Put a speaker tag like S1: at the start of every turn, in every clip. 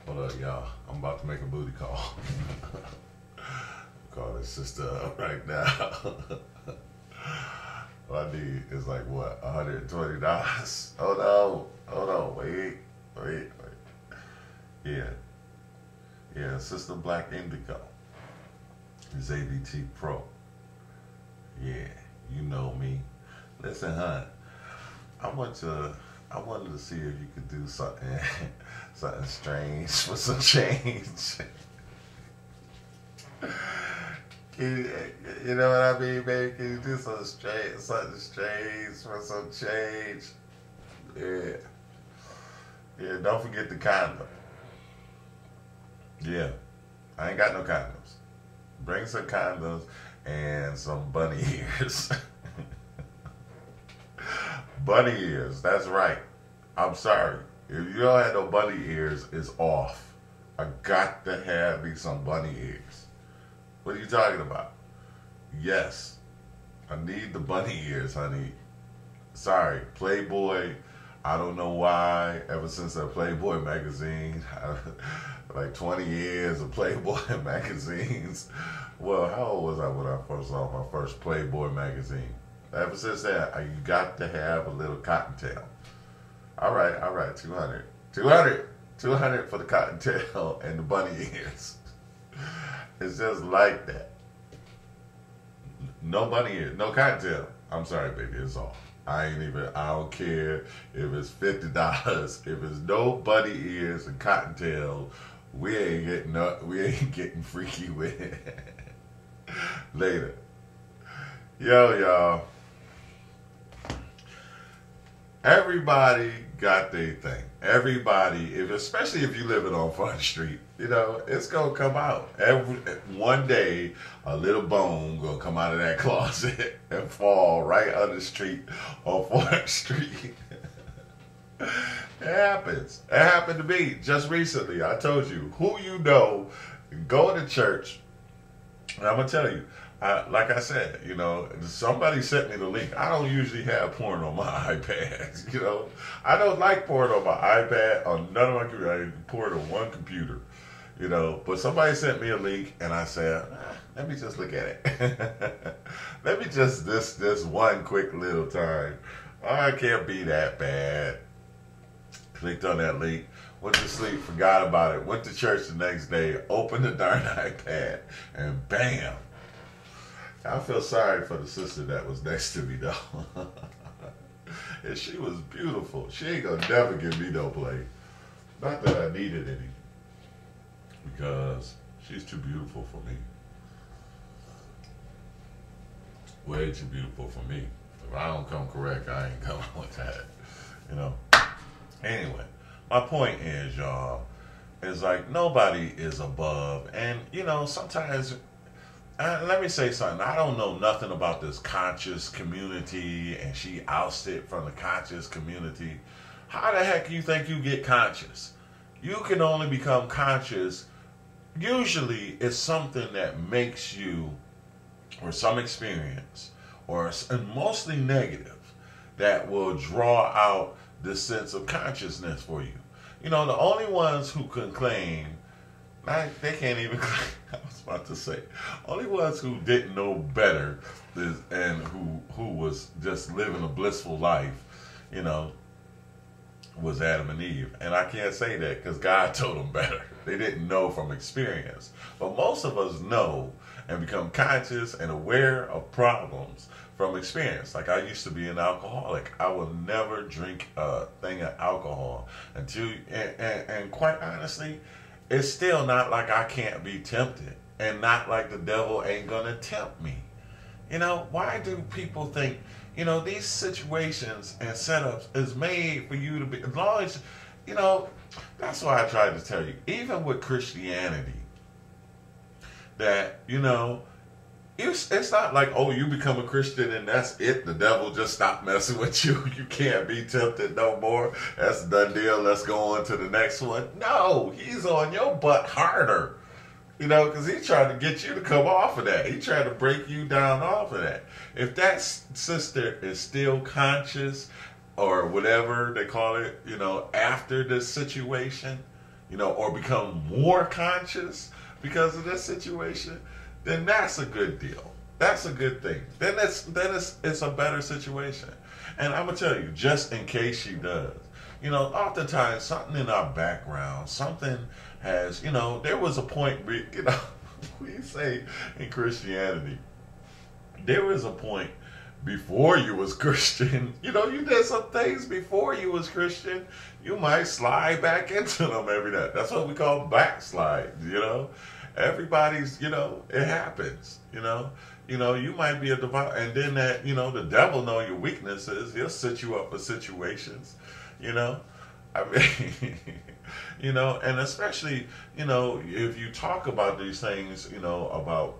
S1: Hold up, y'all. I'm about to make a booty call. Call this sister up right now. What I need is like what, $120? Oh no. Hold on. Wait. Yeah. Yeah, Sister BlacqueIndigo is ABT Pro. Yeah, you know me. Listen, hon, I wanted to see if you could do something something strange for some change. You know what I mean, baby? Can you do something strange for some change? Yeah. Yeah, don't forget the condom. Yeah, I ain't got no condoms. Bring some condoms and some bunny ears. Bunny ears, that's right. I'm sorry. If you don't have no bunny ears, it's off. I got to have me some bunny ears. What are you talking about? Yes, I need the bunny ears, honey. Sorry, Playboy. I don't know why. Ever since that Playboy magazine, like 20 years of Playboy magazines. Well, how old was I when I first saw my first Playboy magazine? Ever since that, you got to have a little cottontail. All right, 200. 200 for the cottontail and the bunny ears. It's just like that. No bunny ears, no cottontail. I'm sorry, baby, it's off. I don't care if it's $50. If it's no bunny ears and cottontail, we ain't getting freaky with it. Later. Yo, y'all. Everybody got their thing. Everybody, especially if you living on Front Street, it's gonna come out. One day, a little bone gonna come out of that closet and fall right on the street on Front Street. It happens. It happened to me just recently. I told you, who you know, go to church, and I'm gonna tell you. Like I said, somebody sent me the link. I don't usually have porn on my iPad, I don't like porn on my iPad, on none of my computers. I porn on one computer, But somebody sent me a link, and I said, let me just look at it. Let me just, this one quick little time. Oh, it can't be that bad. Clicked on that link. Went to sleep, forgot about it. Went to church the next day, opened the darn iPad, and bam. I feel sorry for the sister that was next to me, though. And she was beautiful. She ain't gonna never give me no play. Not that I needed any. Because she's too beautiful for me. Way too beautiful for me. If I don't come correct, I ain't coming with that. Anyway, my point is, y'all, is like nobody is above. And, sometimes... let me say something. I don't know nothing about this conscious community, and she ousted from the conscious community. How the heck do you think you get conscious? You can only become conscious. Usually, it's something that makes you, or some experience, and mostly negative, that will draw out this sense of consciousness for you. The only ones who can claim, they can't even claim, I was about to say, only ones who didn't know better and who was just living a blissful life, was Adam and Eve. And I can't say that because God told them better. They didn't know from experience. But most of us know and become conscious and aware of problems from experience. Like, I used to be an alcoholic. I would never drink a thing of alcohol until, and quite honestly, it's still not like I can't be tempted, and not like the devil ain't gonna tempt me. Why do people think, these situations and setups is made for you to be, as long as, that's why I tried to tell you, even with Christianity, that, it's not like, oh, you become a Christian and that's it. The devil just stopped messing with you. You can't be tempted no more. That's a done deal. Let's go on to the next one. No, he's on your butt harder. Because he's trying to get you to come off of that. He's trying to break you down off of that. If that sister is still conscious or whatever they call it, after this situation, or become more conscious because of this situation, then that's a good deal. That's a good thing. Then it's a better situation. And I'm gonna tell you, just in case she does, oftentimes something in our background, something has, there was a point, we say in Christianity, there was a point before you was Christian, you did some things before you was Christian, you might slide back into them every day. That's what we call backslide, Everybody's, it happens, you might be a devout, and then that, the devil know your weaknesses. He'll set you up for situations, I mean, and especially, if you talk about these things, about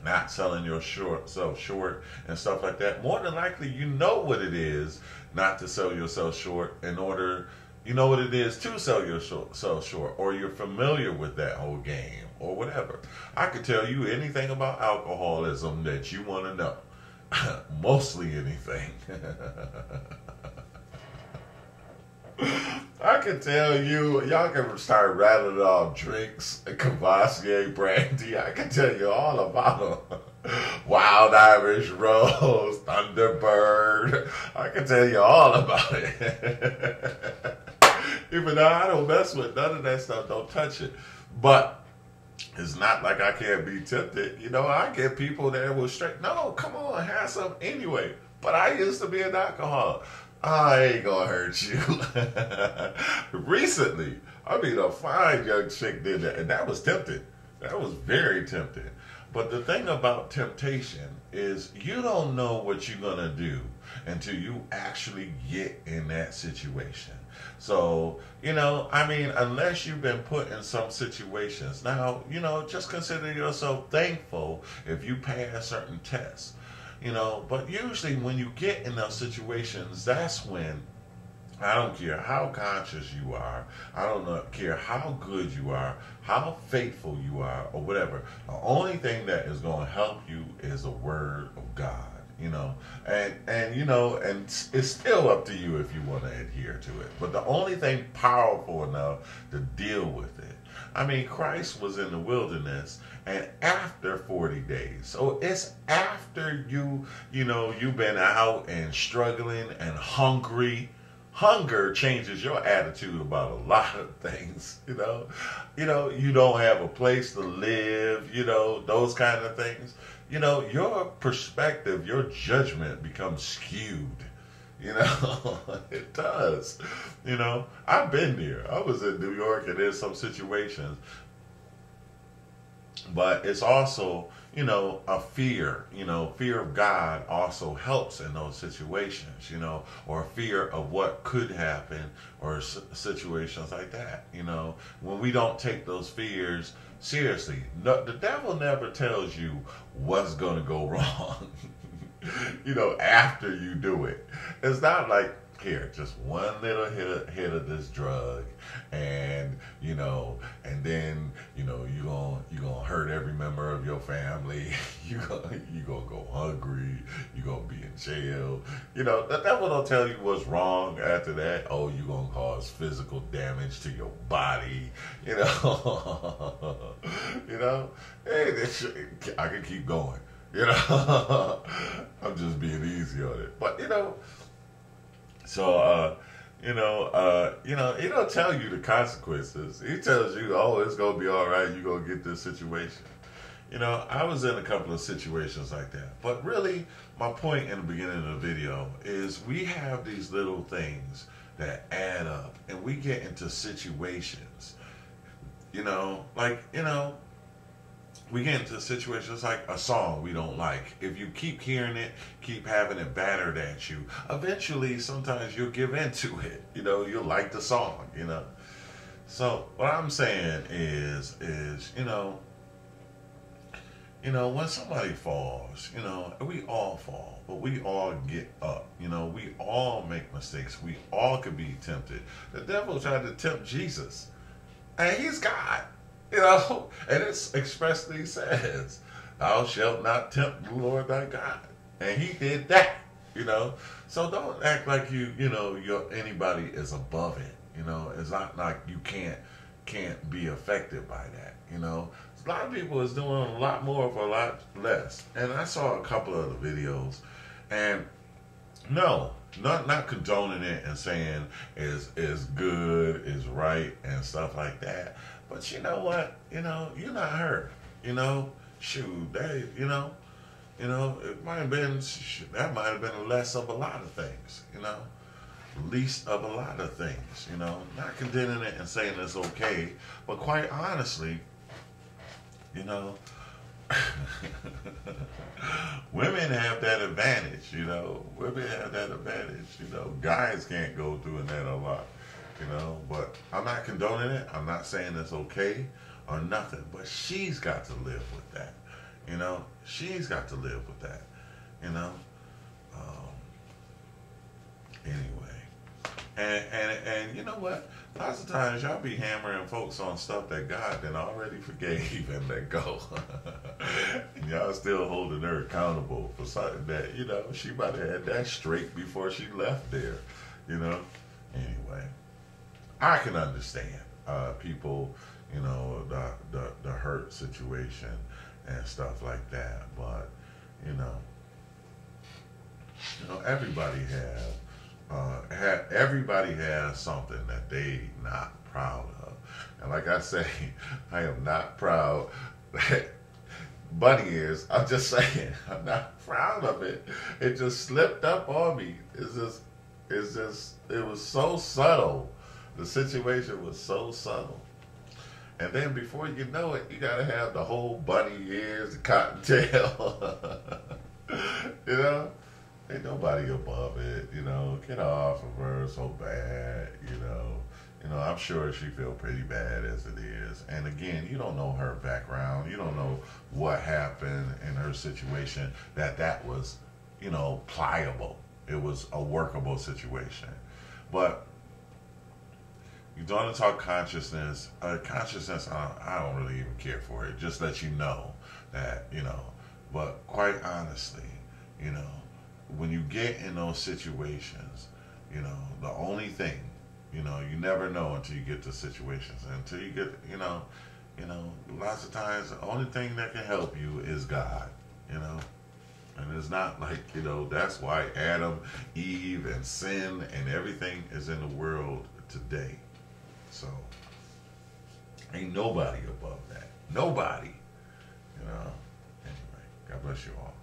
S1: not selling yourself short and stuff like that, more than likely you know what it is not to sell yourself short in order, you know what it is to sell yourself short, or you're familiar with that whole game or whatever. I could tell you anything about alcoholism that you want to know. Mostly anything. I can tell you, y'all can start rattling off drinks, Cavassier brandy. I can tell you all about them. Wild Irish Rose, Thunderbird. I can tell you all about it. Even though I don't mess with none of that stuff, don't touch it. But it's not like I can't be tempted. I get people that will straight, no, come on, have some anyway. But I used to be an alcoholic. I ain't gonna hurt you. Recently, a fine young chick did that, and that was tempting. That was very tempting. But the thing about temptation is you don't know what you're gonna do until you actually get in that situation. So, unless you've been put in some situations. Now, just consider yourself thankful if you pass certain tests. But usually when you get in those situations, that's when, I don't care how conscious you are, I don't care how good you are, how faithful you are, or whatever. The only thing that is going to help you is the Word of God. And it's still up to you if you want to adhere to it. But the only thing powerful enough to deal with it. Christ was in the wilderness, and after 40 days. So it's after you've been out and struggling and hungry. Hunger changes your attitude about a lot of things, you don't have a place to live, those kind of things. Your perspective, your judgment becomes skewed. It does. I've been there. I was in New York, and there's some situations. But it's also, a fear. Fear of God also helps in those situations, or fear of what could happen, or situations like that. When we don't take those fears seriously, the devil never tells you what's going to go wrong. After you do it. It's not like, here, just one little hit of this drug, and and then you're gonna hurt every member of your family. you gonna go hungry. You're gonna be in jail. The devil don't tell you what's wrong after that. Oh, you're gonna cause physical damage to your body. Hey, I can keep going. I'm just being easy on it. But so he don't tell you the consequences. He tells you, oh, it's gonna be all right. You're gonna get this situation. I was in a couple of situations like that. But really, my point in the beginning of the video is we have these little things that add up, and we get into situations. We get into situations like a song we don't like. If you keep hearing it, keep having it battered at you, eventually, sometimes you'll give into it. You'll like the song, So what I'm saying is, when somebody falls, we all fall, but we all get up. We all make mistakes. We all can be tempted. The devil tried to tempt Jesus, and he's God. And it expressly says, thou shalt not tempt the Lord thy God. And he did that, So don't act like anybody is above it. It's not like you can't, can't be affected by that. You know, a lot of people is doing a lot more for a lot less. And I saw a couple of the videos, and no, not condoning it and saying is good, is right, and stuff like that. But you know what? You know, you're not her. You know, shoot, they, it might have been that might have been less of a lot of things. You know, least of a lot of things. You know, not condemning it and saying it's okay, but quite honestly, you know. Women have that advantage, you know. Women have that advantage, you know. Guys can't go doing that a lot, you know. But I'm not condoning it. I'm not saying it's okay or nothing. But she's got to live with that, you know. She's got to live with that, you know. Anyway, and you know what? Lots of times y'all be hammering folks on stuff that God then already forgave and let go. And y'all still holding her accountable for something that, you know, she might have had that straight before she left there, you know. Anyway, I can understand people, you know, the hurt situation and stuff like that. But, you know, everybody everybody has something that they not proud of. And like I say, I am not proud that Bunny is. I'm just saying, I'm not proud of it. It just slipped up on me. It was so subtle. The situation was so subtle. And then before you know it, you gotta have the whole bunny ears, the cottontail. You know? Ain't nobody above it, you know. Get off of her so bad, you know. I'm sure she feel pretty bad as it is. And again, you don't know her background. You don't know what happened in her situation that was, you know, pliable. It was a workable situation. But you're going to talk consciousness. Consciousness, I don't really even care for it. Just let you know that, you know. But quite honestly, you know, when you get in those situations, you know, the only thing, you know, you never know until you get to situations. Until you get, you know, lots of times the only thing that can help you is God, you know. And it's not like, you know, that's why Adam, Eve, and sin and everything is in the world today. So, ain't nobody above that. Nobody, you know. Anyway, God bless you all.